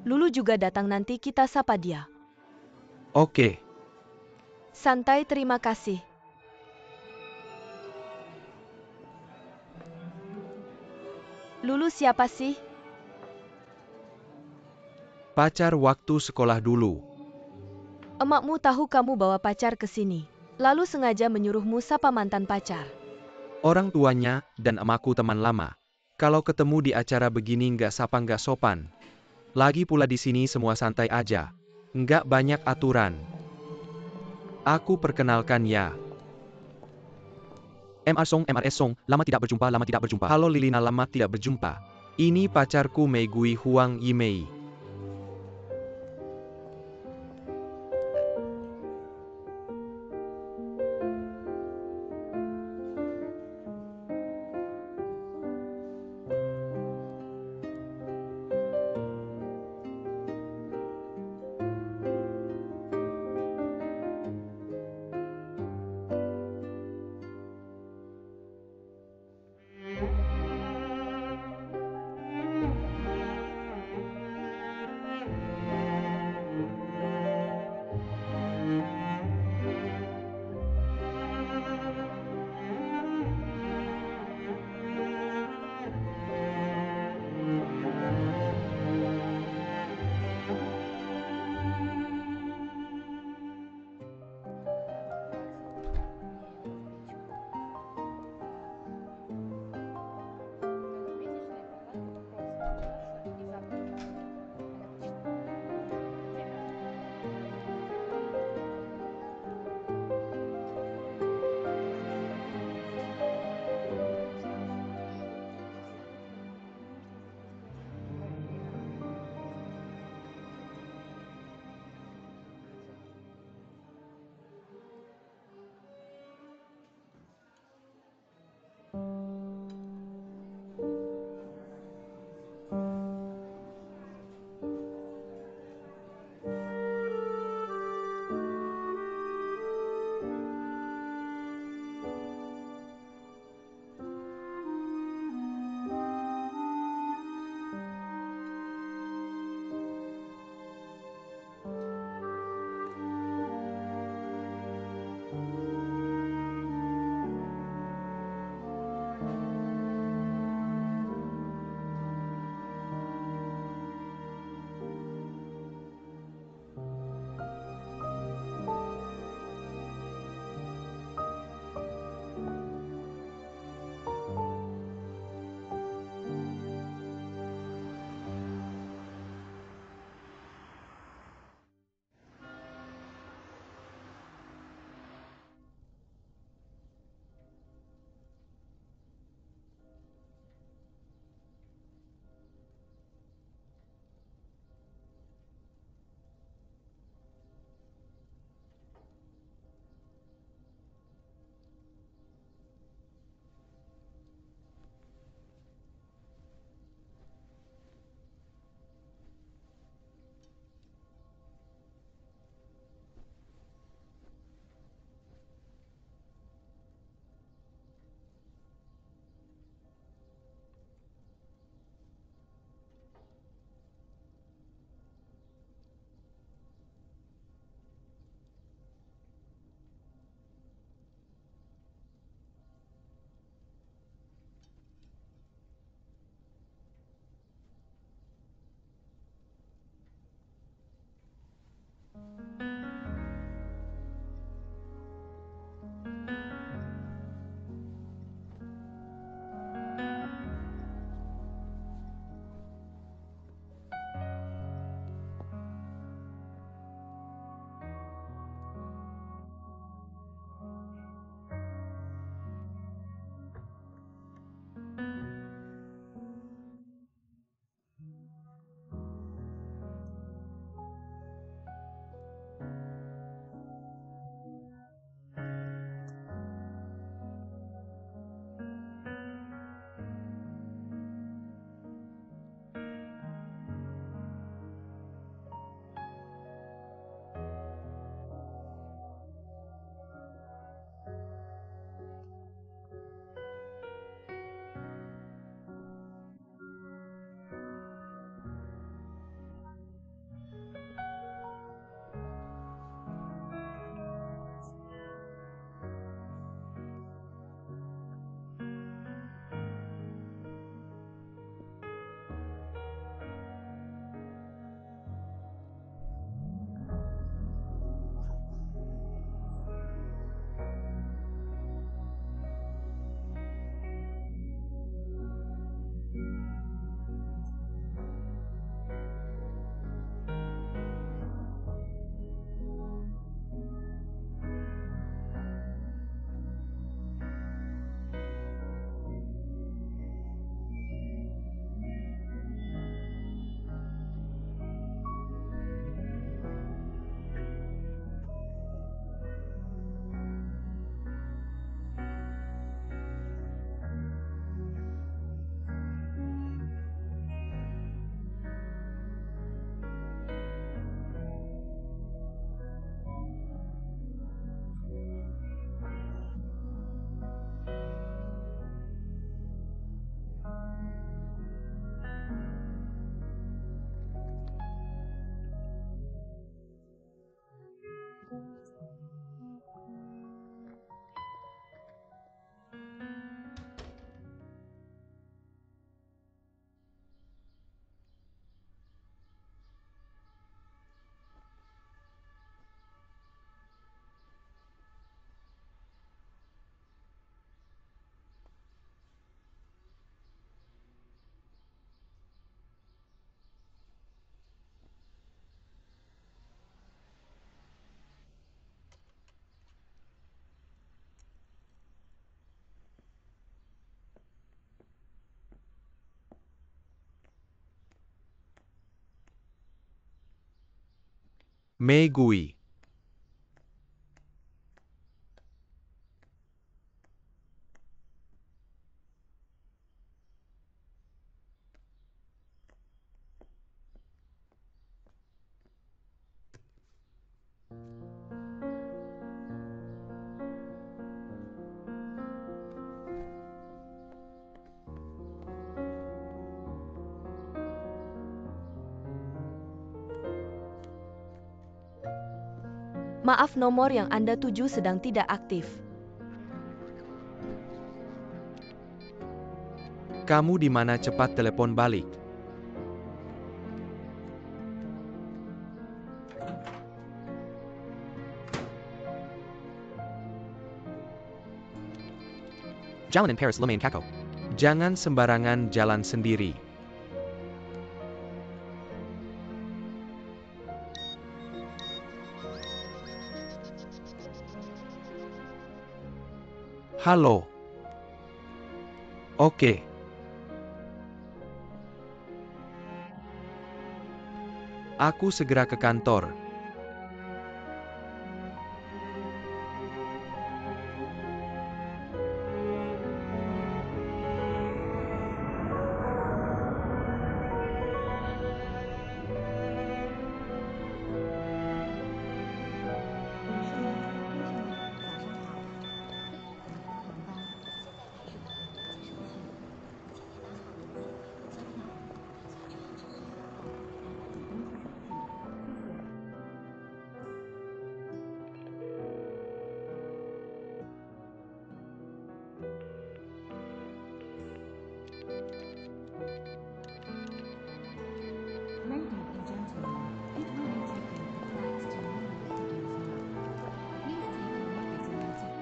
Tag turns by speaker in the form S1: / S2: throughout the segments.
S1: Lulu juga datang, nanti kita sapa dia.
S2: Oke.
S1: Santai, terima kasih. Lulu siapa sih?
S2: Pacar waktu sekolah dulu.
S1: Emakmu tahu kamu bawa pacar ke sini, lalu sengaja menyuruhmu sapa mantan pacar.
S2: Orang tuanya dan emakku teman lama. Kalau ketemu di acara begini nggak sapa nggak sopan. Lagi pula di sini semua santai aja. Nggak banyak aturan. Aku perkenalkan ya. MR Song, lama tidak berjumpa, lama tidak berjumpa. Halo Lilina, lama tidak berjumpa. Ini pacarku Mei Gui Huang Yimei. Mei Gui.
S1: Maaf, nomor yang Anda tuju sedang tidak aktif.
S2: Kamu di mana, cepat telepon balik.
S3: Jalan in Paris lumayan kako.
S2: Jangan sembarangan jalan sendiri. Halo. Oke. Aku segera ke kantor.
S4: Ladies and gentlemen, it will be taking the flight to New York to Gizmo. Please take note this emergency.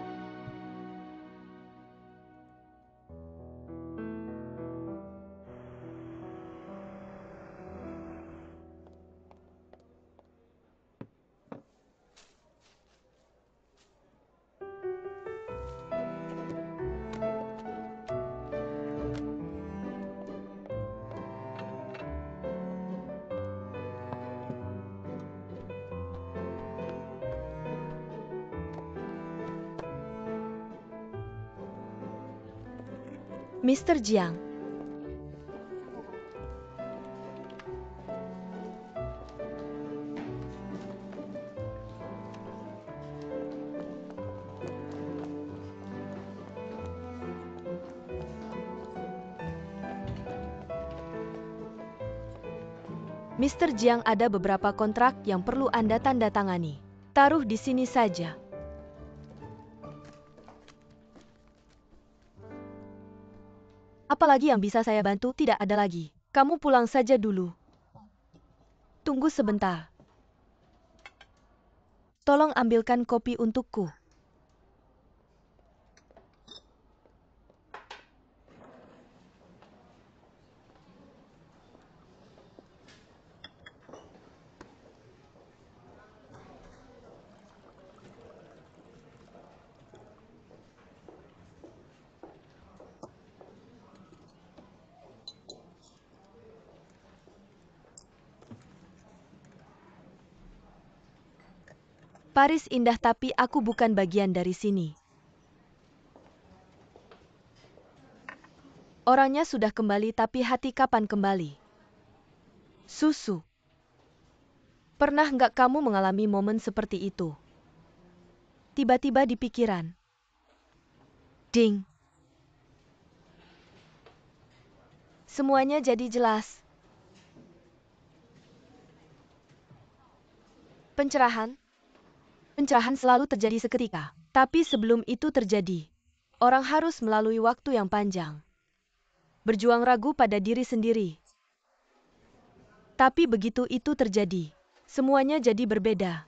S1: Mr. Jiang. Mr. Jiang, ada beberapa kontrak yang perlu Anda tanda tangani. Taruh di sini saja. Apalagi yang bisa saya bantu? Tidak ada lagi. Kamu pulang saja dulu. Tunggu sebentar. Tolong ambilkan kopi untukku. Paris indah, tapi aku bukan bagian dari sini. Orangnya sudah kembali, tapi hati kapan kembali? Susu. Pernah nggak kamu mengalami momen seperti itu? Tiba-tiba di pikiran. Ding. Semuanya jadi jelas. Pencerahan. Pencerahan selalu terjadi seketika. Tapi sebelum itu terjadi, orang harus melalui waktu yang panjang. Berjuang ragu pada diri sendiri. Tapi begitu itu terjadi, semuanya jadi berbeda.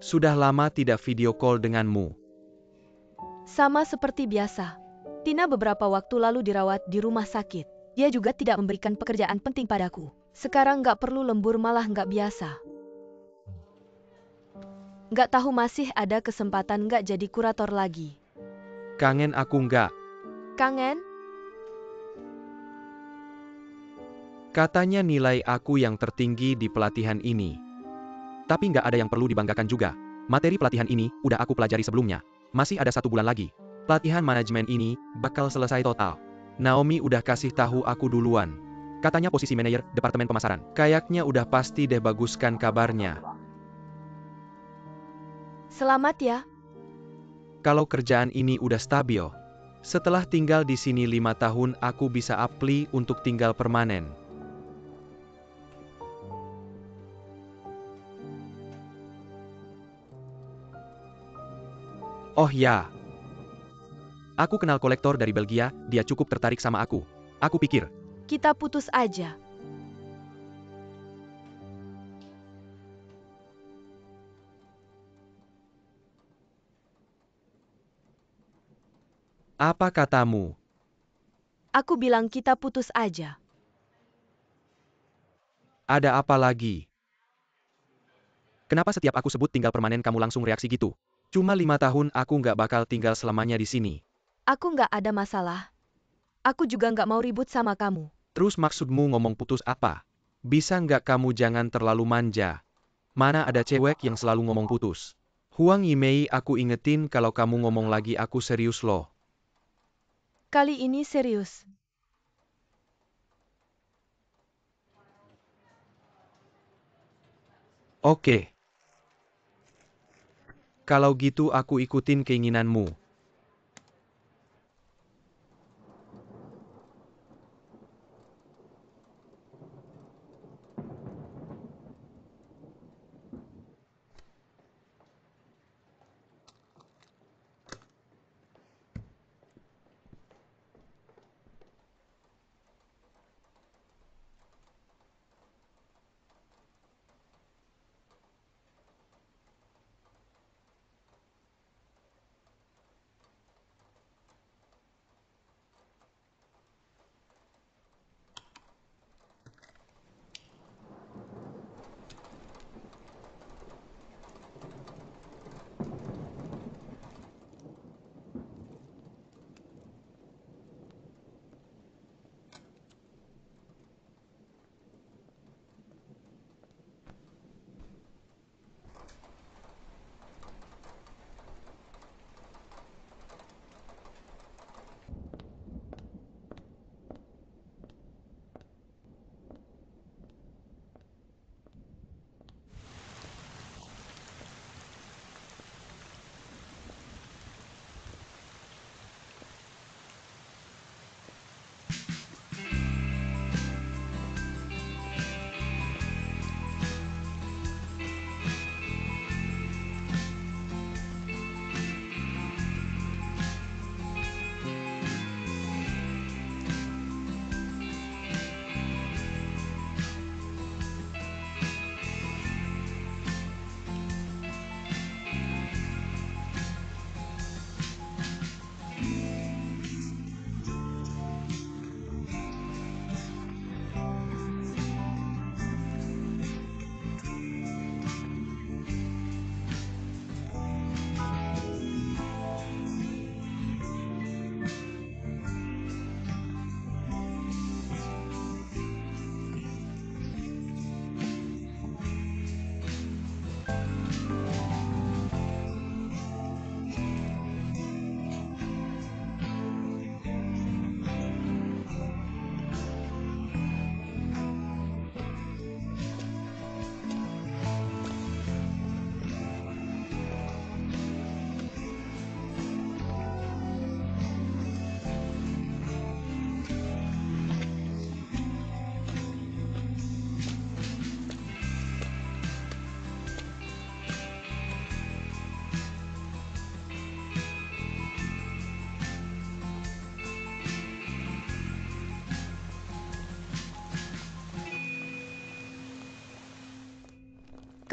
S2: Sudah lama tidak video call denganmu.
S1: Sama seperti biasa. Tina beberapa waktu lalu dirawat di rumah sakit. Dia juga tidak memberikan pekerjaan penting padaku. Sekarang nggak perlu lembur malah nggak biasa. Nggak tahu masih ada kesempatan nggak jadi kurator lagi.
S2: Kangen aku nggak?
S1: Kangen?
S2: Katanya nilai aku yang tertinggi di pelatihan ini.
S3: Tapi nggak ada yang perlu dibanggakan juga. Materi pelatihan ini udah aku pelajari sebelumnya. Masih ada 1 bulan lagi. Pelatihan manajemen ini bakal selesai total.
S2: Naomi udah kasih tahu aku duluan.
S3: Katanya posisi manajer departemen pemasaran.
S2: Kayaknya udah pasti deh, baguskan kabarnya.
S1: Selamat ya.
S2: Kalau kerjaan ini udah stabil, setelah tinggal di sini 5 tahun aku bisa apply untuk tinggal permanen. Oh ya,
S3: Aku kenal kolektor dari Belgia, dia cukup tertarik sama aku. Aku pikir,
S1: Kita putus aja.
S2: apa katamu?
S1: Aku bilang kita putus aja.
S2: Ada apa lagi?
S3: kenapa setiap aku sebut tinggal permanen kamu langsung reaksi gitu?
S2: Cuma 5 tahun aku nggak bakal tinggal selamanya di sini.
S1: Aku nggak ada masalah. Aku juga nggak mau ribut sama kamu.
S2: Terus maksudmu ngomong putus apa? Bisa nggak kamu jangan terlalu manja? Mana ada cewek yang selalu ngomong putus? Huang Yimei, aku ingetin kalau kamu ngomong lagi aku serius loh.
S1: Kali ini serius.
S2: Oke. Kalau gitu aku ikutin keinginanmu.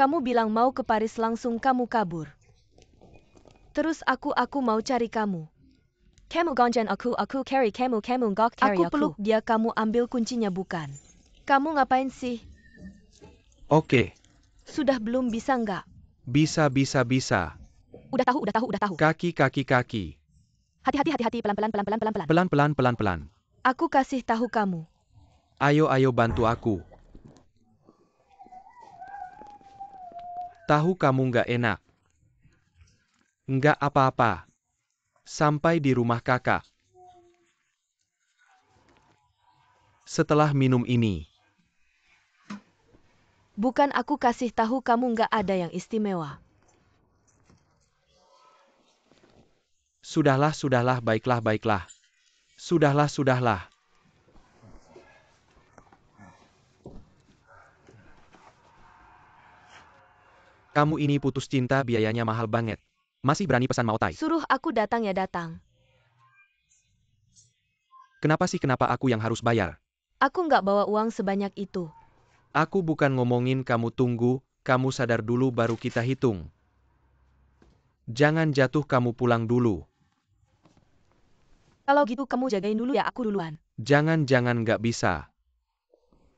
S1: Kamu bilang mau ke Paris langsung kamu kabur. Terus aku mau cari kamu.
S5: Kamu gonjan aku carry kamu gak carry
S1: Aku peluk dia, kamu ambil kuncinya bukan? Kamu ngapain sih?
S2: Oke,
S1: Sudah belum bisa nggak?
S2: bisa.
S5: Udah tahu.
S2: Kaki.
S5: Hati, pelan.
S2: Pelan.
S1: Aku kasih tahu kamu.
S2: Ayo bantu aku. Tahu kamu nggak enak. Nggak apa-apa. Sampai di rumah kakak. Setelah minum ini.
S1: Bukan aku kasih tahu kamu nggak ada yang istimewa.
S2: Sudahlah, baiklah. Sudahlah. Kamu ini putus cinta biayanya mahal banget. Masih berani pesan Mao Tai?
S1: Suruh aku datang ya datang.
S2: Kenapa aku yang harus bayar?
S1: Aku nggak bawa uang sebanyak itu.
S2: Aku bukan ngomongin kamu tunggu, kamu sadar dulu baru kita hitung. Jangan jatuh, kamu pulang dulu.
S1: Kalau gitu kamu jagain dulu ya, aku duluan.
S2: Jangan nggak bisa.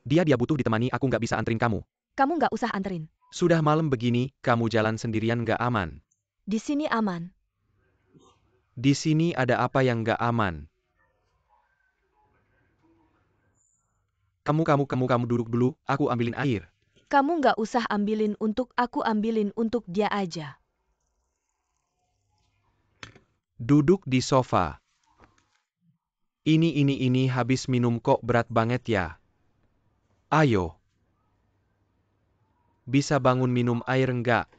S2: Dia butuh ditemani, aku nggak bisa anterin kamu.
S1: Kamu nggak usah anterin.
S2: Sudah malam begini, kamu jalan sendirian nggak aman.
S1: Di sini aman.
S2: Di sini ada apa yang nggak aman? Kamu duduk dulu, aku ambilin air.
S1: Kamu nggak usah ambilin untuk aku, ambilin untuk dia aja.
S2: Duduk di sofa. Ini habis minum kok berat banget ya. Ayo. Bisa bangun minum air nggak?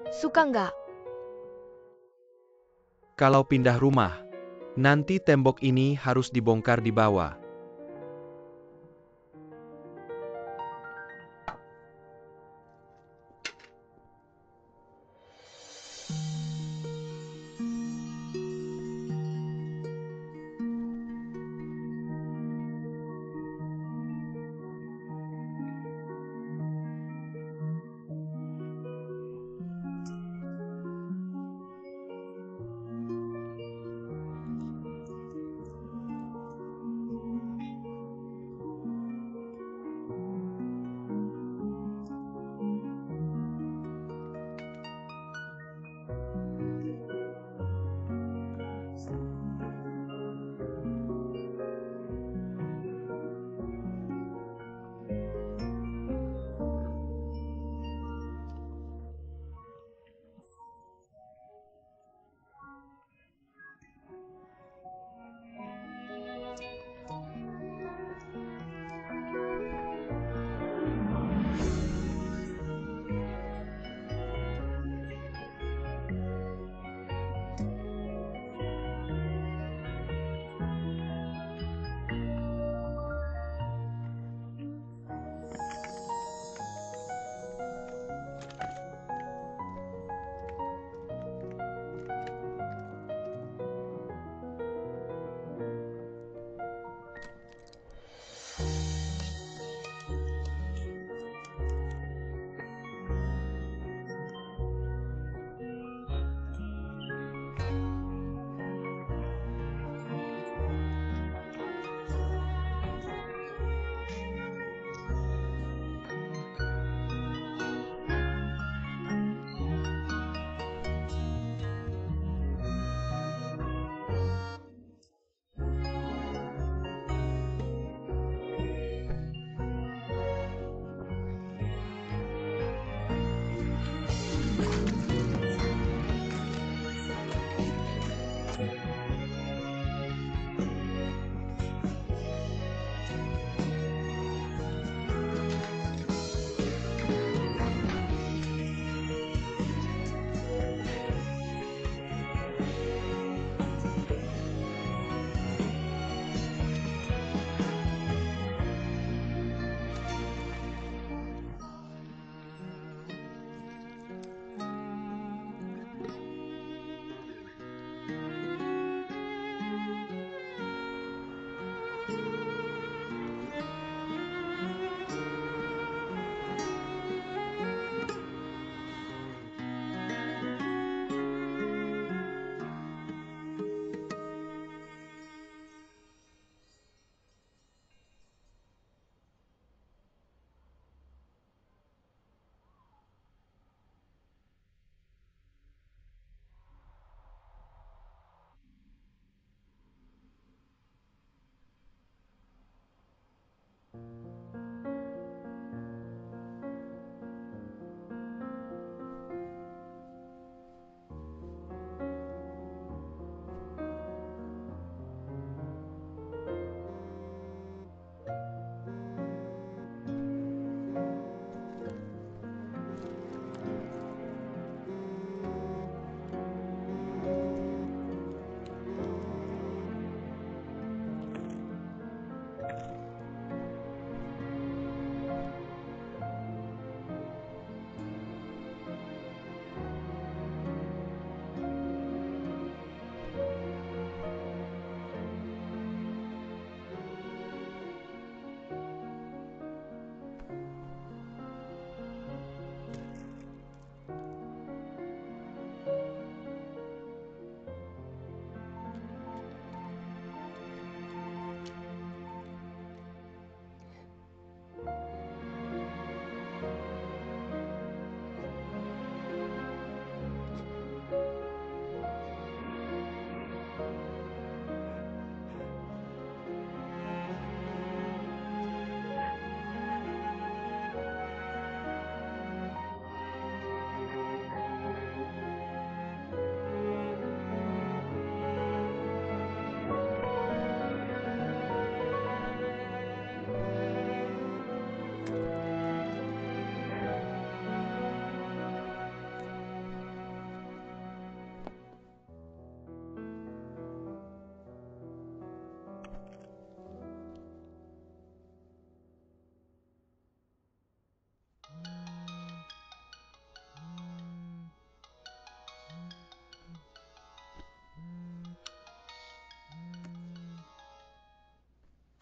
S1: Suka nggak?
S2: Kalau pindah rumah, nanti tembok ini harus dibongkar di bawah.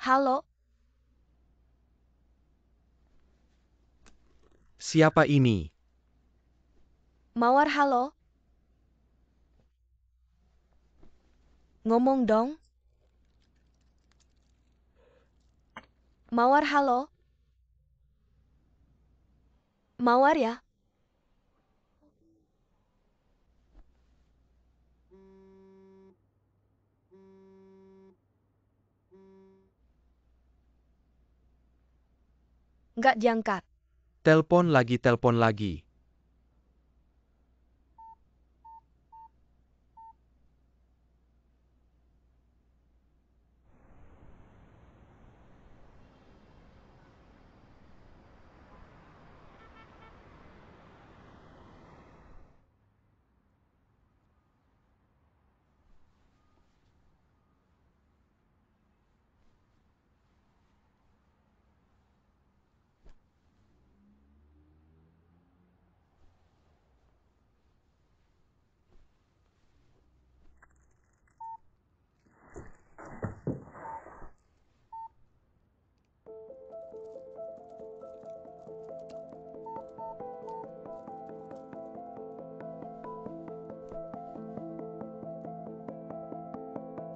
S1: Halo,
S2: Siapa ini?
S1: Mawar halo? Ngomong dong. Mawar halo? Mawar ya? Nggak diangkat.
S2: Telepon lagi, telepon lagi.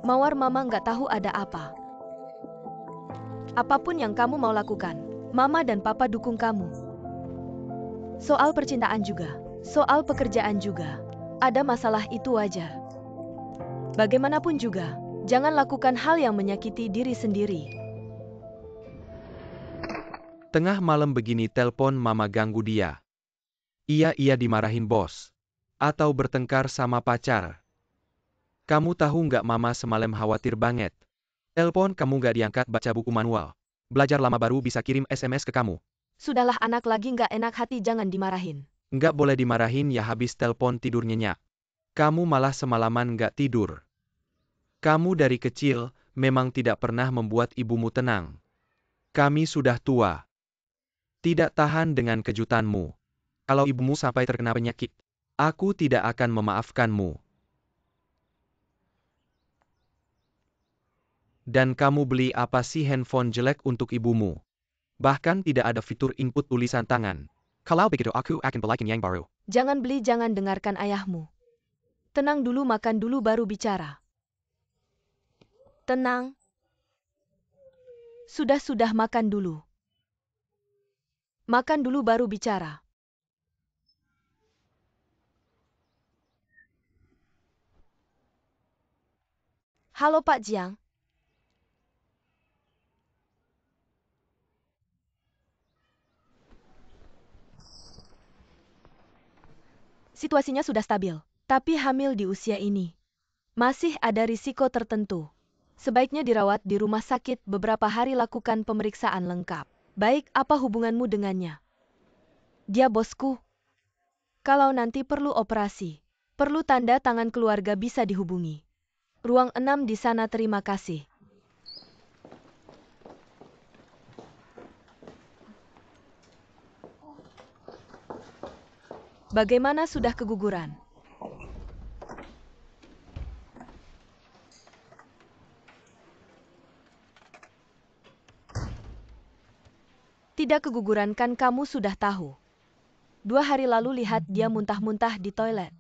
S1: Mawar mama nggak tahu ada apa. Apapun yang kamu mau lakukan, mama dan papa dukung kamu. Soal percintaan juga, soal pekerjaan juga. Ada masalah itu wajar. Bagaimanapun juga, jangan lakukan hal yang menyakiti diri sendiri.
S2: Tengah malam begini telepon mama ganggu dia. Iya dimarahin bos. Atau bertengkar sama pacar. Kamu tahu nggak mama semalam khawatir banget. Telepon kamu nggak diangkat baca buku manual. Belajar lama baru bisa kirim SMS ke kamu.
S1: Sudahlah anak lagi nggak enak hati jangan dimarahin.
S2: Nggak boleh dimarahin ya habis telepon tidur nyenyak. Kamu malah semalaman nggak tidur. Kamu dari kecil memang tidak pernah membuat ibumu tenang. Kami sudah tua. Tidak tahan dengan kejutanmu. Kalau ibumu sampai terkena penyakit, aku tidak akan memaafkanmu. Dan kamu beli apa sih handphone jelek untuk ibumu? Bahkan tidak ada fitur input tulisan tangan. Kalau begitu aku akan belikan yang baru.
S1: Jangan beli, jangan dengarkan ayahmu. Tenang dulu, makan dulu baru bicara. Tenang. Sudah makan dulu. Makan dulu baru bicara. Halo Pak Jiang. Situasinya sudah stabil, tapi hamil di usia ini. Masih ada risiko tertentu. Sebaiknya dirawat di rumah sakit beberapa hari, lakukan pemeriksaan lengkap. Baik, apa hubunganmu dengannya? Dia bosku. Kalau nanti perlu operasi, perlu tanda tangan keluarga bisa dihubungi. Ruang 6 di sana, terima kasih. Bagaimana, sudah keguguran? Tidak keguguran kan, kamu sudah tahu. 2 hari lalu lihat dia muntah-muntah di toilet.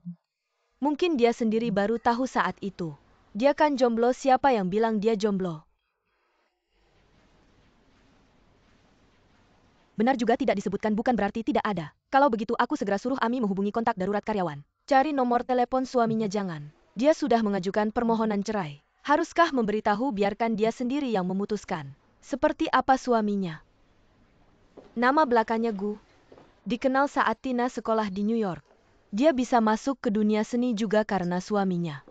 S1: Mungkin dia sendiri baru tahu saat itu. Dia kan jomblo, siapa yang bilang dia jomblo? Benar juga tidak disebutkan, bukan berarti tidak ada. Kalau begitu aku segera suruh Ami menghubungi kontak darurat karyawan. Cari nomor telepon suaminya, jangan. Dia sudah mengajukan permohonan cerai. Haruskah memberitahu, biarkan dia sendiri yang memutuskan. Seperti apa suaminya? Nama belakangnya Gu. Dikenal saat Tina sekolah di New York. Dia bisa masuk ke dunia seni juga karena suaminya.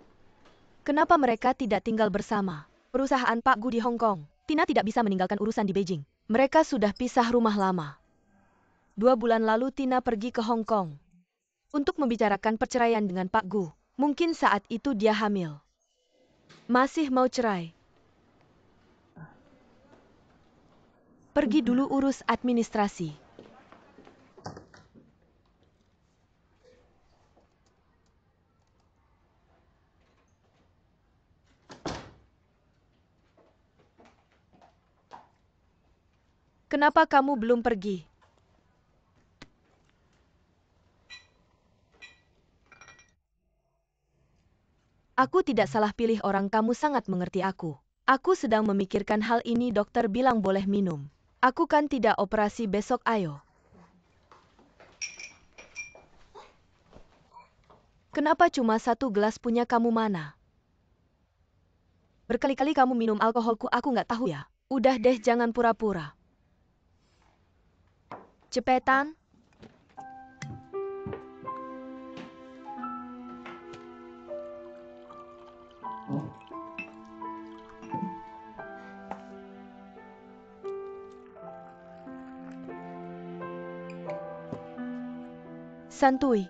S1: Kenapa mereka tidak tinggal bersama? Perusahaan Pak Gu di Hong Kong. Tina tidak bisa meninggalkan urusan di Beijing. Mereka sudah pisah rumah lama. 2 bulan lalu Tina pergi ke Hong Kong untuk membicarakan perceraian dengan Pak Gu. Mungkin saat itu dia hamil. Masih mau cerai. Pergi dulu urus administrasi. Kenapa kamu belum pergi? Aku tidak salah pilih orang, kamu sangat mengerti aku. Aku sedang memikirkan hal ini, dokter bilang boleh minum. Aku kan tidak operasi besok, ayo. Kenapa cuma 1 gelas, punya kamu mana? Berkali-kali kamu minum alkoholku, aku nggak tahu ya. Udah deh, jangan pura-pura. Cepetan. Santuy.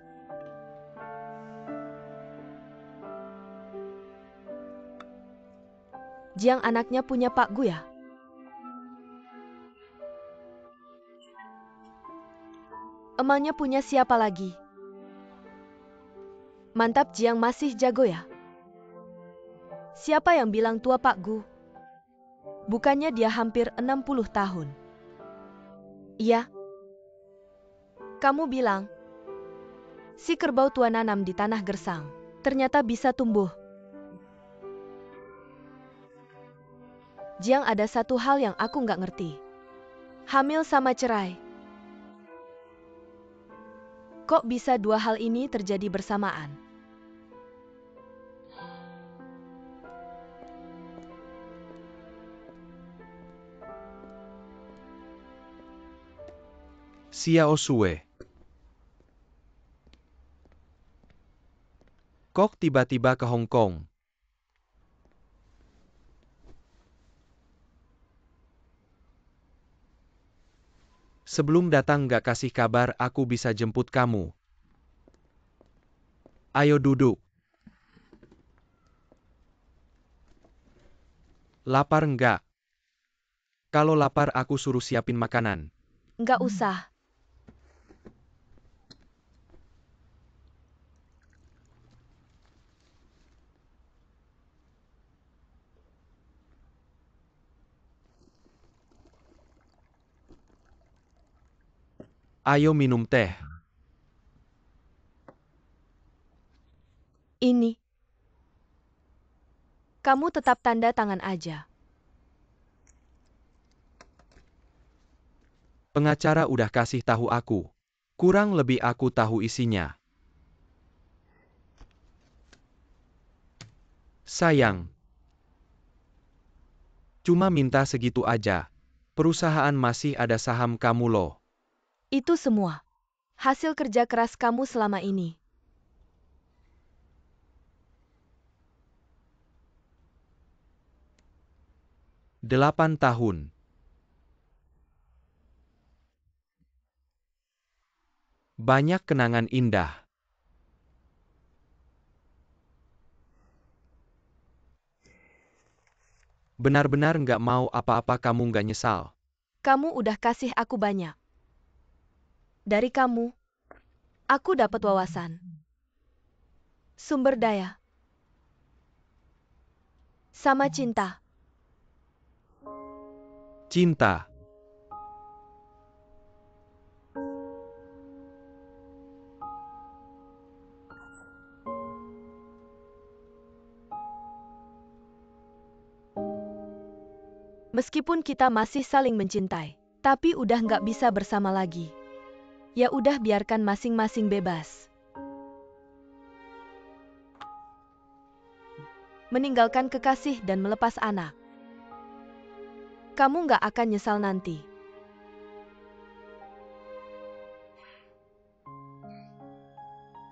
S1: Jiang anaknya punya Pak Gu ya? Emaknya punya siapa lagi? Mantap, Jiang masih jago ya? Siapa yang bilang tua Pak Gu? Bukannya dia hampir 60 tahun. Iya. Kamu bilang, si kerbau tua nanam di tanah gersang, ternyata bisa tumbuh. Jiang, ada satu hal yang aku nggak ngerti. Hamil sama cerai. Kok bisa dua hal ini terjadi bersamaan?
S2: Xiao Sue. Kok tiba-tiba ke Hong Kong? Sebelum datang gak kasih kabar, aku bisa jemput kamu. Ayo duduk. Lapar nggak? Kalau lapar aku suruh siapin makanan.
S1: Nggak usah.
S2: Ayo minum teh.
S1: Ini. Kamu tetap tanda tangan aja.
S2: Pengacara udah kasih tahu aku. Kurang lebih aku tahu isinya. Sayang. Cuma minta segitu aja. Perusahaan masih ada saham kamu loh.
S1: Itu semua hasil kerja keras kamu selama ini.
S2: Delapan tahun. Banyak kenangan indah. Benar-benar nggak mau apa-apa, kamu nggak nyesal.
S1: Kamu udah kasih aku banyak. Dari kamu, aku dapat wawasan, sumber daya, sama cinta.
S2: Cinta.
S1: Meskipun kita masih saling mencintai, tapi udah nggak bisa bersama lagi. Ya udah, biarkan masing-masing bebas. Meninggalkan kekasih dan melepas anak. Kamu nggak akan nyesal nanti.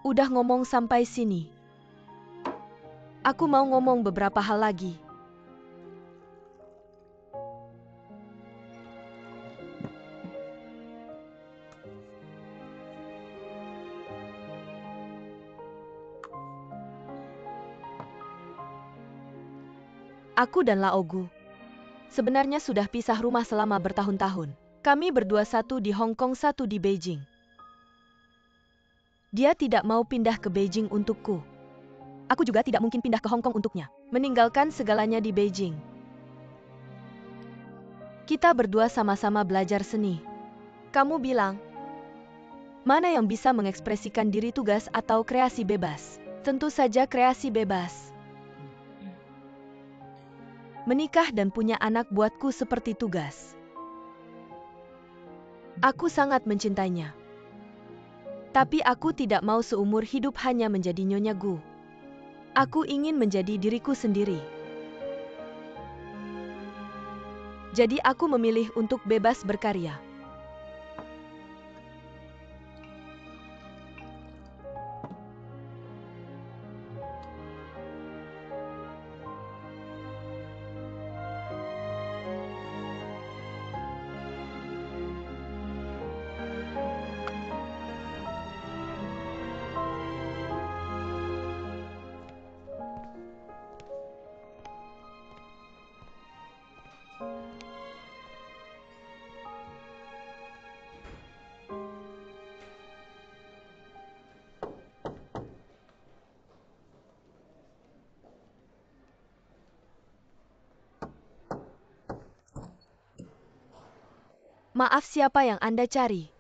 S1: Udah ngomong sampai sini. Aku mau ngomong beberapa hal lagi. Aku dan Laogu sebenarnya sudah pisah rumah selama bertahun-tahun. Kami berdua, satu di Hong Kong, satu di Beijing. Dia tidak mau pindah ke Beijing untukku. Aku juga tidak mungkin pindah ke Hong Kong untuknya. Meninggalkan segalanya di Beijing. Kita berdua sama-sama belajar seni. Kamu bilang, mana yang bisa mengekspresikan diri tugas atau kreasi bebas? Tentu saja kreasi bebas. Menikah dan punya anak buatku seperti tugas. Aku sangat mencintainya. Tapi aku tidak mau seumur hidup hanya menjadi Nyonya Gu. Aku ingin menjadi diriku sendiri. Jadi aku memilih untuk bebas berkarya. Maaf, siapa yang Anda cari?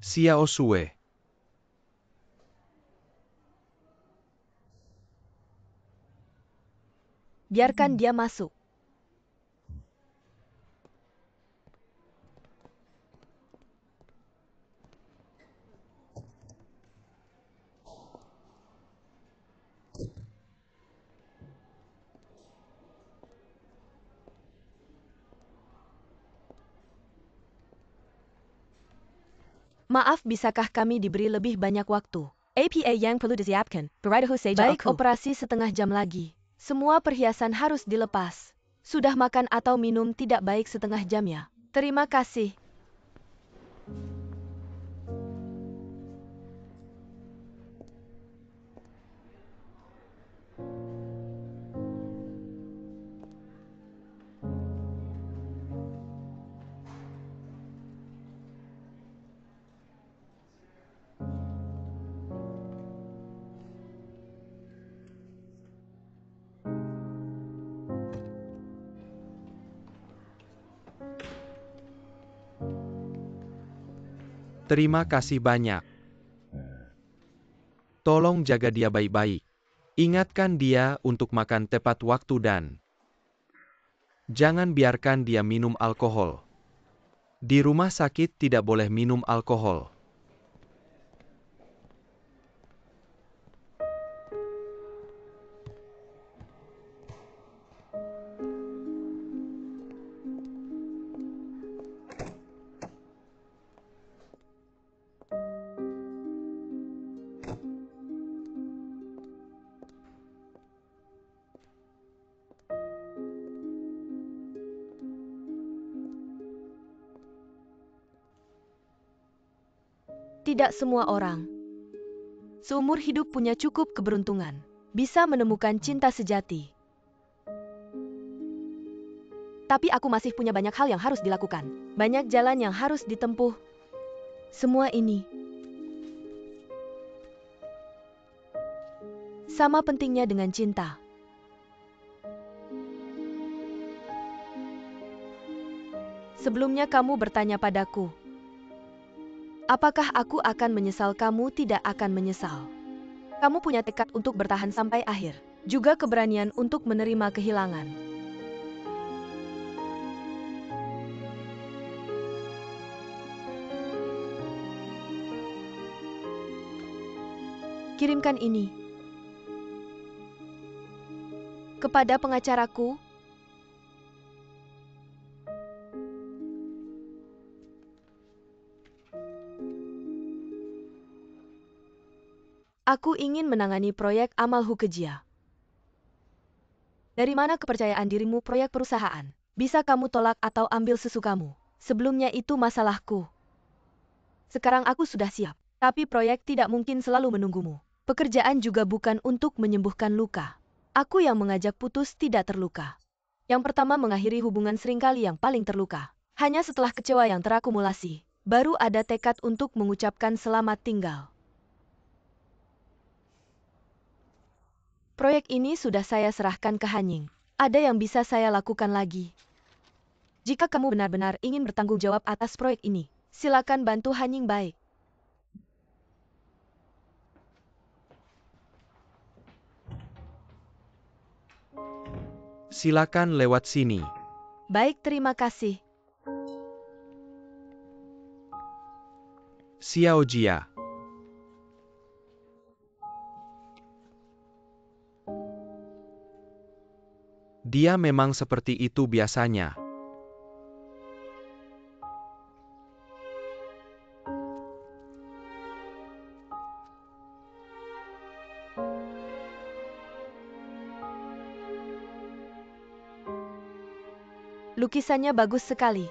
S2: Xiao Sue.
S1: Biarkan dia masuk. Maaf, bisakah kami diberi lebih banyak waktu?
S5: APA yang perlu disiapkan. Beredahu saja
S1: Baik,
S5: aku.
S1: operasi setengah jam lagi. Semua perhiasan harus dilepas. Sudah makan atau minum tidak baik setengah jam ya. Terima kasih.
S2: Terima kasih banyak. Tolong jaga dia baik-baik. Ingatkan dia untuk makan tepat waktu dan jangan biarkan dia minum alkohol. Di rumah sakit tidak boleh minum alkohol.
S1: Tidak semua orang seumur hidup punya cukup keberuntungan bisa menemukan cinta sejati. Tapi aku masih punya banyak hal yang harus dilakukan. Banyak jalan yang harus ditempuh. Semua ini sama pentingnya dengan cinta. Sebelumnya kamu bertanya padaku, apakah aku akan menyesal? Kamu tidak akan menyesal. Kamu punya tekad untuk bertahan sampai akhir. Juga keberanian untuk menerima kehilangan. Kirimkan ini kepada pengacaraku. Aku ingin menangani proyek Amal Hukejia. Dari mana kepercayaan dirimu proyek perusahaan? Bisa kamu tolak atau ambil sesukamu. Sebelumnya itu masalahku. Sekarang aku sudah siap. Tapi proyek tidak mungkin selalu menunggumu. Pekerjaan juga bukan untuk menyembuhkan luka. Aku yang mengajak putus tidak terluka. Yang pertama mengakhiri hubungan seringkali yang paling terluka. Hanya setelah kecewa yang terakumulasi, baru ada tekad untuk mengucapkan selamat tinggal. Proyek ini sudah saya serahkan ke Hanying. Ada yang bisa saya lakukan lagi. Jika kamu benar-benar ingin bertanggung jawab atas proyek ini, silakan bantu Han Yingbai.
S2: Silakan lewat sini.
S1: Baik, terima kasih.
S2: Xiao Jia. Dia memang seperti itu biasanya.
S1: Lukisannya bagus sekali.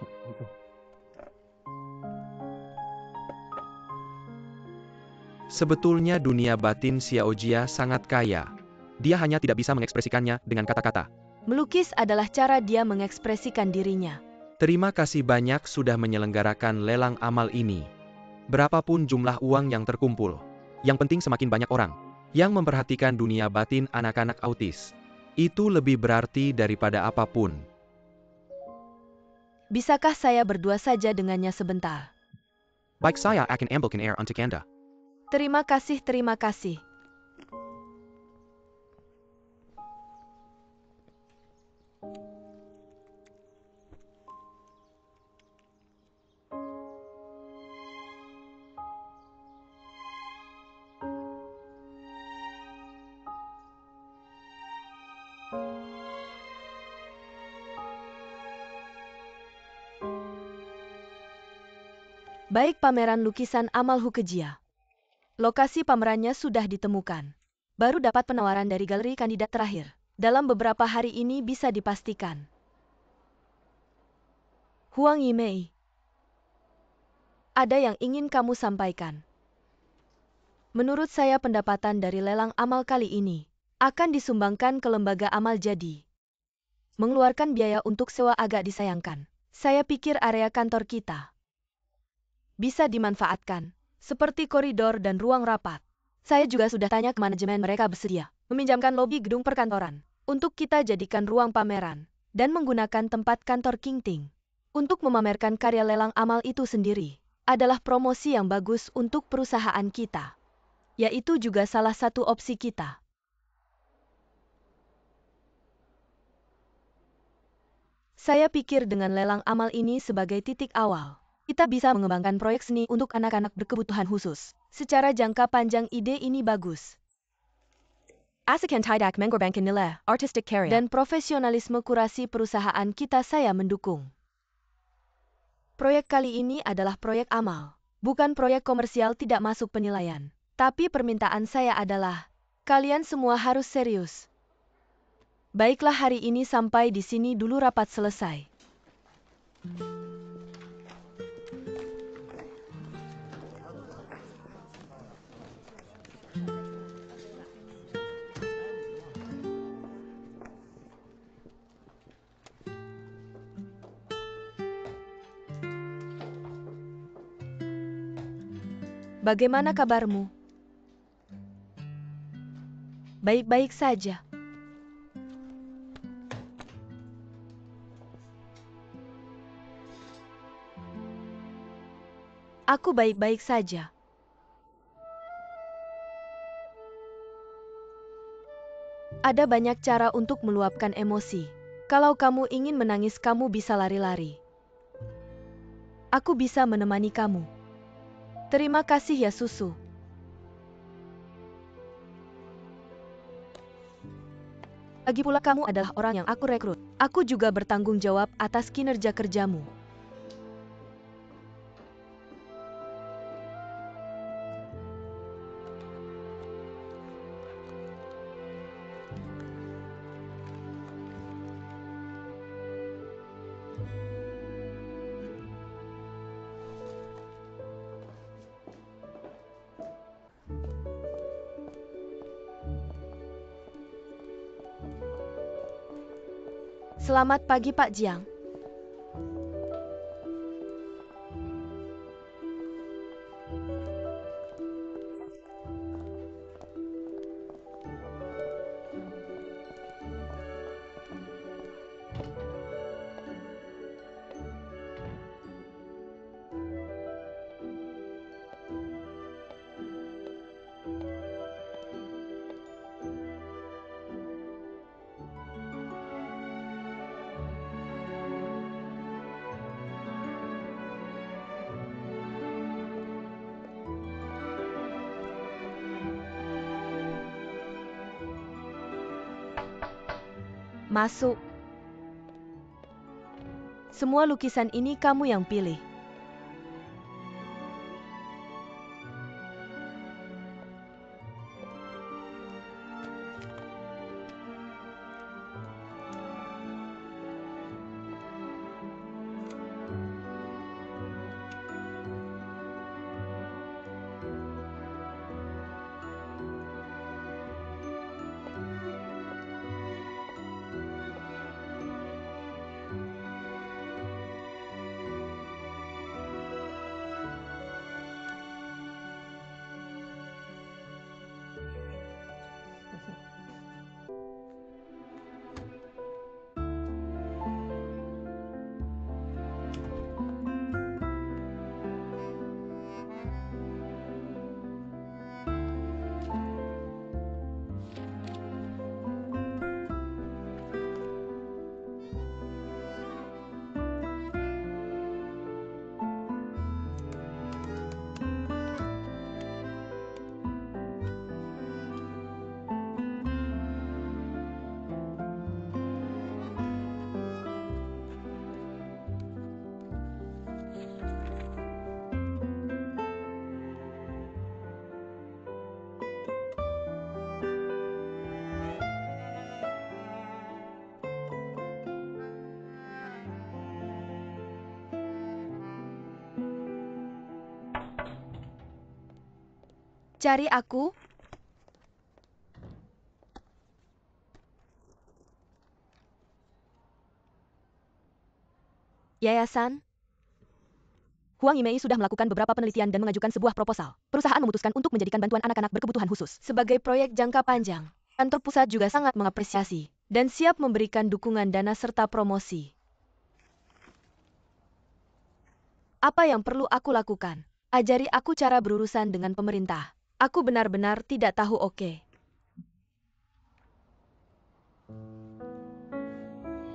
S2: Sebetulnya dunia batin Xiao Jia sangat kaya. Dia hanya tidak bisa mengekspresikannya dengan kata-kata.
S1: Melukis adalah cara dia mengekspresikan dirinya.
S2: Terima kasih banyak sudah menyelenggarakan lelang amal ini. Berapapun jumlah uang yang terkumpul, yang penting semakin banyak orang yang memperhatikan dunia batin anak-anak autis. Itu lebih berarti daripada apapun.
S1: Bisakah saya berdua saja dengannya sebentar?
S3: Baik, saya akan ambilkan air untuk Anda.
S1: Terima kasih, terima kasih. Baik, pameran lukisan amal Hukejia. Lokasi pamerannya sudah ditemukan. Baru dapat penawaran dari galeri kandidat terakhir. Dalam beberapa hari ini bisa dipastikan. Huang Yimei, ada yang ingin kamu sampaikan. Menurut saya pendapatan dari lelang amal kali ini akan disumbangkan ke lembaga amal jadi. Mengeluarkan biaya untuk sewa agak disayangkan. Saya pikir area kantor kita bisa dimanfaatkan, seperti koridor dan ruang rapat. Saya juga sudah tanya ke manajemen, mereka bersedia meminjamkan lobi gedung perkantoran untuk kita jadikan ruang pameran dan menggunakan tempat kantor King Ting. Untuk memamerkan karya lelang amal itu sendiri adalah promosi yang bagus untuk perusahaan kita. Yaitu juga salah satu opsi kita. Saya pikir dengan lelang amal ini sebagai titik awal, kita bisa mengembangkan proyek seni untuk anak-anak berkebutuhan khusus. Secara jangka panjang ide ini bagus.
S5: Asakan tidak mengorbankan nilai artistik karya.
S1: Dan profesionalisme kurasi perusahaan kita saya mendukung. Proyek kali ini adalah proyek amal, bukan proyek komersial tidak masuk penilaian. Tapi permintaan saya adalah, kalian semua harus serius. Baiklah, hari ini sampai di sini dulu, rapat selesai. Bagaimana kabarmu? Baik-baik saja. Aku baik-baik saja. Ada banyak cara untuk meluapkan emosi. Kalau kamu ingin menangis, kamu bisa lari-lari. Aku bisa menemani kamu. Terima kasih ya, Susu. Lagi pula kamu adalah orang yang aku rekrut. Aku juga bertanggung jawab atas kinerja kerjamu. Selamat pagi, Pak Jiang. Masuk. Semua lukisan ini kamu yang pilih. Cari aku? Yayasan? Huang Yimei sudah melakukan beberapa penelitian dan mengajukan sebuah proposal. Perusahaan memutuskan untuk menjadikan bantuan anak-anak berkebutuhan khusus sebagai proyek jangka panjang. Kantor pusat juga sangat mengapresiasi dan siap memberikan dukungan dana serta promosi. Apa yang perlu aku lakukan? Ajari aku cara berurusan dengan pemerintah. Aku benar-benar tidak tahu. Oke.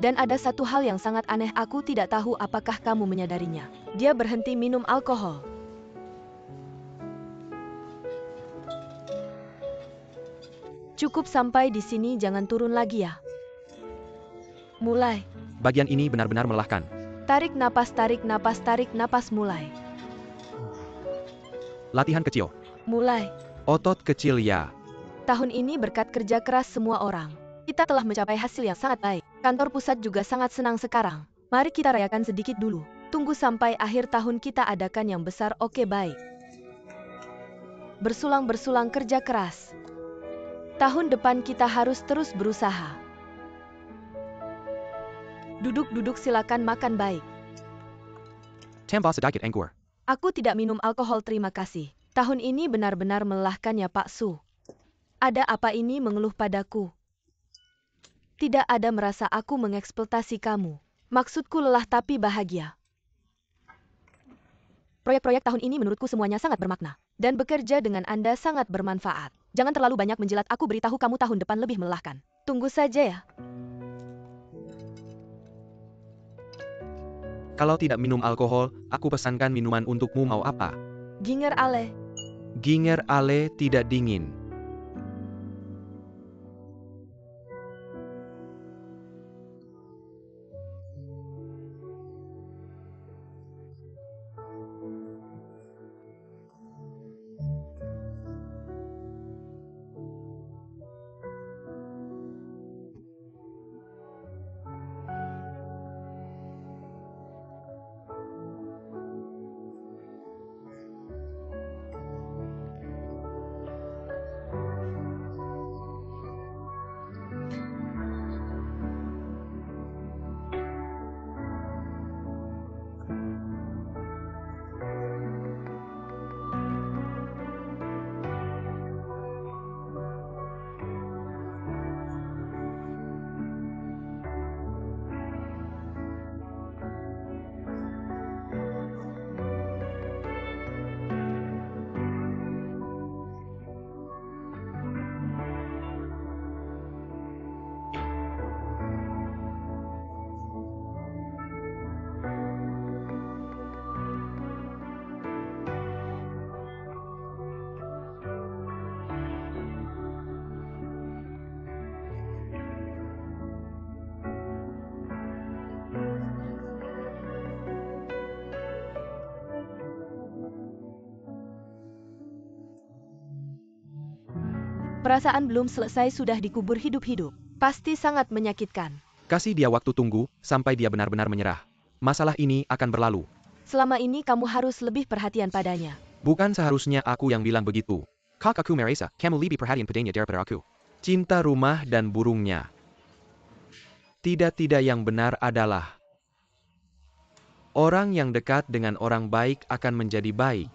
S1: Dan ada satu hal yang sangat aneh, aku tidak tahu apakah kamu menyadarinya. Dia berhenti minum alkohol. Cukup sampai di sini, jangan turun lagi ya. Mulai.
S3: Bagian ini benar-benar melelahkan.
S1: Tarik napas, tarik napas, tarik napas, mulai.
S3: Latihan kecil.
S1: Mulai.
S2: Otot kecil ya.
S1: Tahun ini berkat kerja keras semua orang, kita telah mencapai hasil yang sangat baik. Kantor pusat juga sangat senang sekarang. Mari kita rayakan sedikit dulu. Tunggu sampai akhir tahun kita adakan yang besar. Oke, baik. Bersulang-bersulang kerja keras. Tahun depan kita harus terus berusaha. Duduk-duduk, silakan makan baik.
S3: Tambah sedikit anggur.
S1: Aku tidak minum alkohol, terima kasih. Tahun ini benar-benar melelahkan ya Pak Su. Ada apa ini mengeluh padaku? Tidak ada, merasa aku mengeksploitasi kamu. Maksudku lelah tapi bahagia. Proyek-proyek tahun ini menurutku semuanya sangat bermakna. Dan bekerja dengan Anda sangat bermanfaat. Jangan terlalu banyak menjilat, aku beritahu kamu tahun depan lebih melelahkan. Tunggu saja ya.
S2: Kalau tidak minum alkohol, aku pesankan minuman untukmu, mau apa?
S1: Ginger ale.
S2: Ginger ale tidak dingin.
S1: Perasaan belum selesai sudah dikubur hidup-hidup. Pasti sangat menyakitkan.
S3: Kasih dia waktu tunggu, sampai dia benar-benar menyerah. Masalah ini akan berlalu.
S1: Selama ini kamu harus lebih perhatian padanya.
S3: Bukan seharusnya aku yang bilang begitu. Kak aku merasa, kamu lebih perhatian padanya daripada aku.
S2: Cinta rumah dan burungnya. Tidak yang benar adalah orang yang dekat dengan orang baik akan menjadi baik.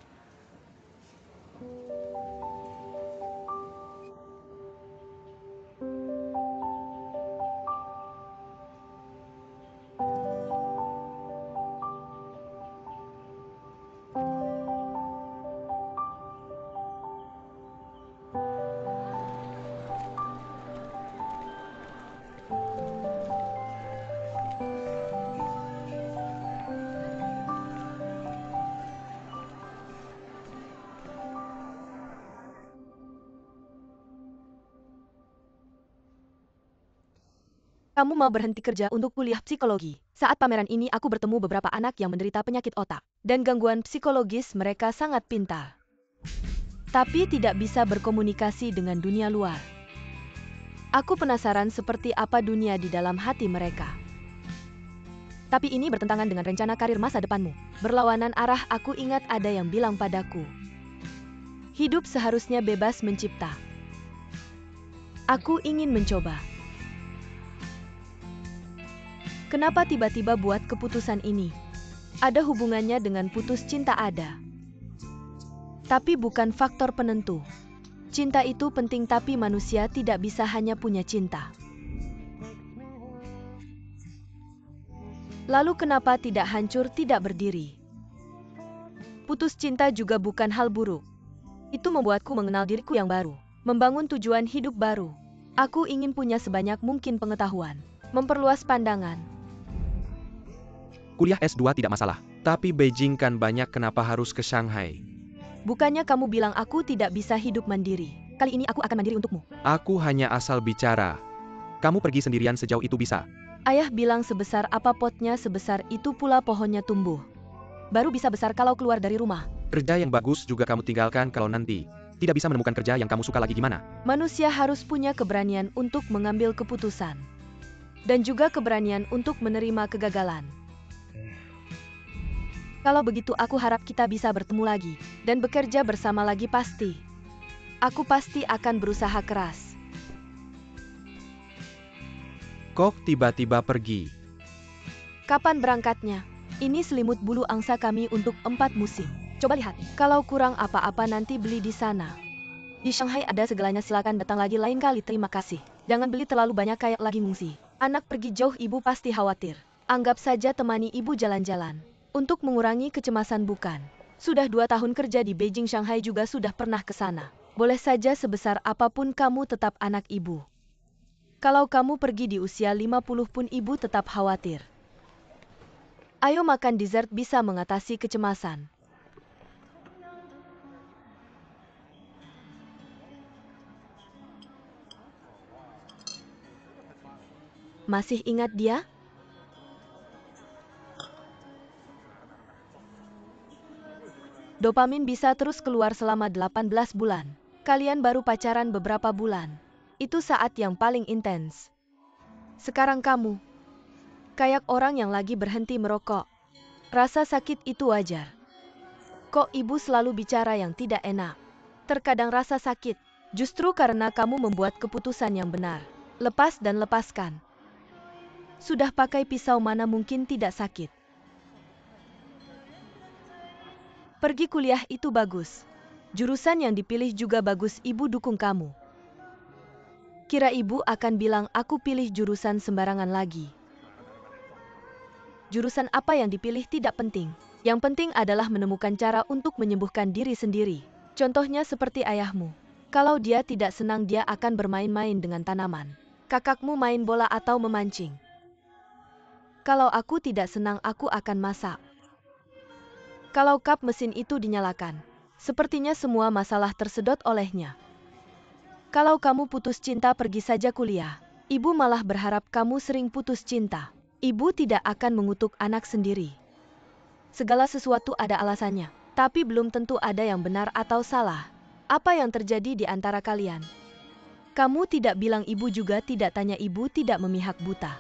S1: Kamu mau berhenti kerja untuk kuliah psikologi. Saat pameran ini aku bertemu beberapa anak yang menderita penyakit otak. Dan gangguan psikologis mereka sangat pintar. Tapi tidak bisa berkomunikasi dengan dunia luar. Aku penasaran seperti apa dunia di dalam hati mereka. Tapi ini bertentangan dengan rencana karir masa depanmu. Berlawanan arah. Aku ingat ada yang bilang padaku. Hidup seharusnya bebas mencipta. Aku ingin mencoba. Kenapa tiba-tiba buat keputusan ini? Ada hubungannya dengan putus cinta ada. Tapi bukan faktor penentu. Cinta itu penting tapi manusia tidak bisa hanya punya cinta. Lalu kenapa tidak hancur, tidak berdiri? Putus cinta juga bukan hal buruk. Itu membuatku mengenal diriku yang baru. Membangun tujuan hidup baru. Aku ingin punya sebanyak mungkin pengetahuan. Memperluas pandangan.
S3: Kuliah S2 tidak masalah.
S2: Tapi Beijing kan banyak, kenapa harus ke Shanghai?
S1: Bukannya kamu bilang aku tidak bisa hidup mandiri. Kali ini aku akan mandiri untukmu.
S2: Aku hanya asal bicara.
S3: Kamu pergi sendirian sejauh itu bisa.
S1: Ayah bilang sebesar apa potnya sebesar itu pula pohonnya tumbuh. Baru bisa besar kalau keluar dari rumah.
S3: Kerja yang bagus juga kamu tinggalkan kalau nanti tidak bisa menemukan kerja yang kamu suka lagi gimana?
S1: Manusia harus punya keberanian untuk mengambil keputusan. Dan juga keberanian untuk menerima kegagalan. Kalau begitu aku harap kita bisa bertemu lagi. Dan bekerja bersama lagi pasti. Aku pasti akan berusaha keras.
S2: Kok tiba-tiba pergi?
S1: Kapan berangkatnya? Ini selimut bulu angsa kami untuk 4 musim. Coba lihat, kalau kurang apa-apa nanti beli di sana. Di Shanghai ada segalanya, silakan datang lagi lain kali, terima kasih. Jangan beli terlalu banyak kayak lagi ngungsi. Anak pergi jauh ibu pasti khawatir. Anggap saja temani ibu jalan-jalan. Untuk mengurangi kecemasan bukan. Sudah 2 tahun kerja di Beijing, Shanghai juga sudah pernah ke sana. Boleh saja sebesar apapun kamu tetap anak ibu. Kalau kamu pergi di usia 50 pun ibu tetap khawatir. Ayo makan dessert bisa mengatasi kecemasan. Masih ingat dia? Dopamin bisa terus keluar selama 18 bulan. Kalian baru pacaran beberapa bulan. Itu saat yang paling intens. Sekarang kamu, kayak orang yang lagi berhenti merokok. Rasa sakit itu wajar. Kok ibu selalu bicara yang tidak enak? Terkadang rasa sakit, justru karena kamu membuat keputusan yang benar. Lepas dan lepaskan. Sudah pakai pisau mana mungkin tidak sakit. Pergi kuliah itu bagus. Jurusan yang dipilih juga bagus, ibu dukung kamu. Kira ibu akan bilang aku pilih jurusan sembarangan lagi. Jurusan apa yang dipilih tidak penting. Yang penting adalah menemukan cara untuk menyembuhkan diri sendiri. Contohnya seperti ayahmu. Kalau dia tidak senang dia akan bermain-main dengan tanaman. Kakakmu main bola atau memancing. Kalau aku tidak senang aku akan masak. Kalau kap mesin itu dinyalakan, sepertinya semua masalah tersedot olehnya. Kalau kamu putus cinta pergi saja kuliah. Ibu malah berharap kamu sering putus cinta. Ibu tidak akan mengutuk anak sendiri. Segala sesuatu ada alasannya, tapi belum tentu ada yang benar atau salah. Apa yang terjadi di antara kalian? Kamu tidak bilang ibu juga tidak tanya ibu tidak memihak buta.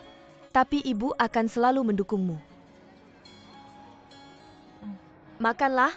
S1: Tapi ibu akan selalu mendukungmu. Makanlah.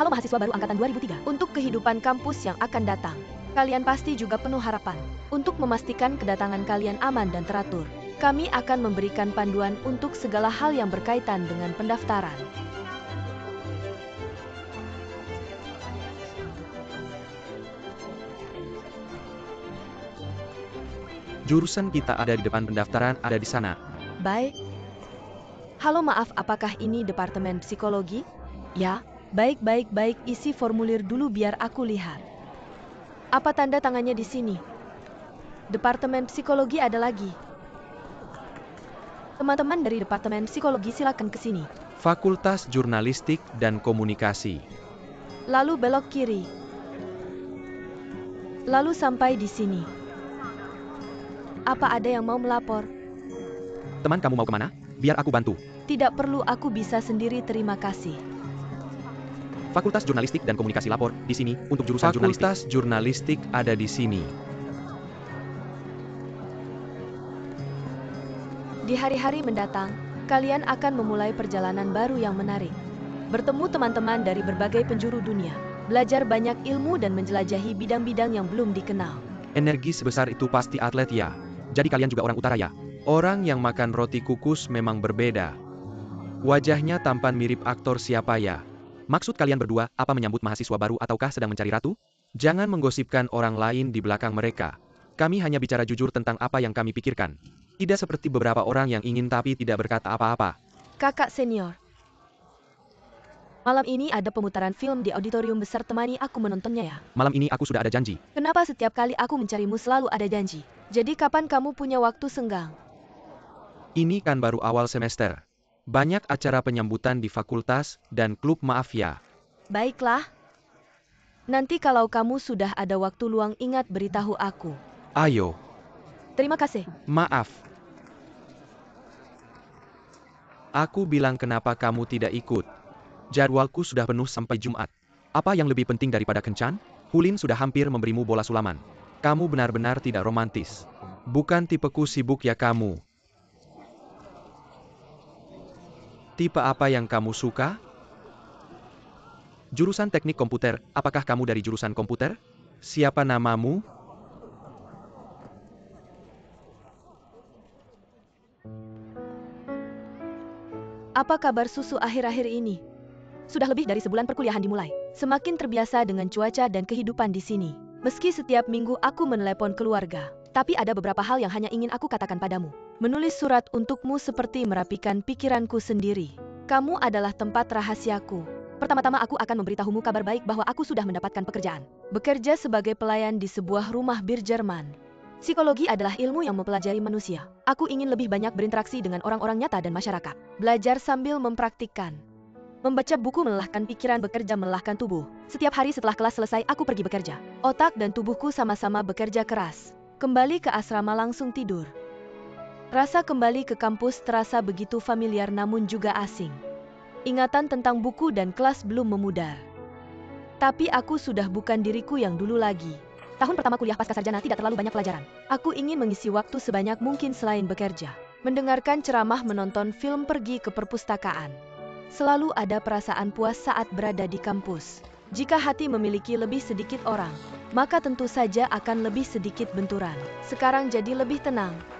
S1: Halo mahasiswa baru angkatan 2003. Untuk kehidupan kampus yang akan datang, kalian pasti juga penuh harapan. Untuk memastikan kedatangan kalian aman dan teratur, kami akan memberikan panduan untuk segala hal yang berkaitan dengan pendaftaran.
S2: Jurusan kita ada di depan pendaftaran, ada di sana.
S1: Baik. Halo maaf, apakah ini Departemen Psikologi? Ya, baik, isi formulir dulu biar aku lihat. Apa tanda tangannya di sini? Departemen Psikologi ada lagi. Teman-teman dari Departemen Psikologi silakan ke sini.
S2: Fakultas Jurnalistik dan Komunikasi.
S1: Lalu belok kiri. Lalu sampai di sini. Apa ada yang mau melapor?
S3: Teman, kamu mau kemana? Biar aku bantu.
S1: Tidak perlu, aku bisa sendiri, terima kasih.
S3: Fakultas Jurnalistik dan Komunikasi lapor di sini untuk jurusan jurnalistik.
S2: Fakultas Jurnalistik ada di sini.
S1: Di hari-hari mendatang, kalian akan memulai perjalanan baru yang menarik. Bertemu teman-teman dari berbagai penjuru dunia, belajar banyak ilmu dan menjelajahi bidang-bidang yang belum dikenal.
S2: Energi sebesar itu pasti atlet ya.
S3: Jadi kalian juga orang utara ya?
S2: Orang yang makan roti kukus memang berbeda. Wajahnya tampan mirip aktor siapa ya?
S3: Maksud kalian berdua apa menyambut mahasiswa baru ataukah sedang mencari ratu?
S2: Jangan menggosipkan orang lain di belakang mereka.
S3: Kami hanya bicara jujur tentang apa yang kami pikirkan.
S2: Tidak seperti beberapa orang yang ingin tapi tidak berkata apa-apa.
S1: Kakak senior. Malam ini ada pemutaran film di auditorium besar, temani aku menontonnya ya.
S3: Malam ini aku sudah ada janji.
S1: Kenapa setiap kali aku mencarimu selalu ada janji? Jadi kapan kamu punya waktu senggang?
S2: Ini kan baru awal semester. Banyak acara penyambutan di fakultas dan klub, maaf ya.
S1: Baiklah. Nanti kalau kamu sudah ada waktu luang ingat beritahu aku.
S2: Ayo.
S1: Terima kasih.
S2: Maaf. Aku bilang kenapa kamu tidak ikut. Jadwalku sudah penuh sampai Jumat.
S3: Apa yang lebih penting daripada kencan? Hulin sudah hampir memberimu bola sulaman.
S2: Kamu benar-benar tidak romantis. Bukan tipeku sibuk ya kamu. Tipe apa yang kamu suka?
S3: Jurusan teknik komputer, apakah kamu dari jurusan komputer?
S2: Siapa namamu?
S1: Apa kabar susu akhir-akhir ini? Sudah lebih dari sebulan perkuliahan dimulai. Semakin terbiasa dengan cuaca dan kehidupan di sini. Meski setiap minggu aku menelepon keluarga, tapi ada beberapa hal yang hanya ingin aku katakan padamu. Menulis surat untukmu seperti merapikan pikiranku sendiri. Kamu adalah tempat rahasiaku. Pertama-tama aku akan memberitahumu kabar baik bahwa aku sudah mendapatkan pekerjaan. Bekerja sebagai pelayan di sebuah rumah bir Jerman. Psikologi adalah ilmu yang mempelajari manusia. Aku ingin lebih banyak berinteraksi dengan orang-orang nyata dan masyarakat. Belajar sambil mempraktikkan. Membaca buku melelahkan pikiran, bekerja melelahkan tubuh. Setiap hari setelah kelas selesai, aku pergi bekerja. Otak dan tubuhku sama-sama bekerja keras. Kembali ke asrama langsung tidur. Rasa kembali ke kampus terasa begitu familiar namun juga asing. Ingatan tentang buku dan kelas belum memudar. Tapi aku sudah bukan diriku yang dulu lagi. Tahun pertama kuliah pasca sarjana tidak terlalu banyak pelajaran. Aku ingin mengisi waktu sebanyak mungkin selain bekerja. Mendengarkan ceramah, menonton film, pergi ke perpustakaan. Selalu ada perasaan puas saat berada di kampus. Jika hati memiliki lebih sedikit orang, maka tentu saja akan lebih sedikit benturan. Sekarang jadi lebih tenang.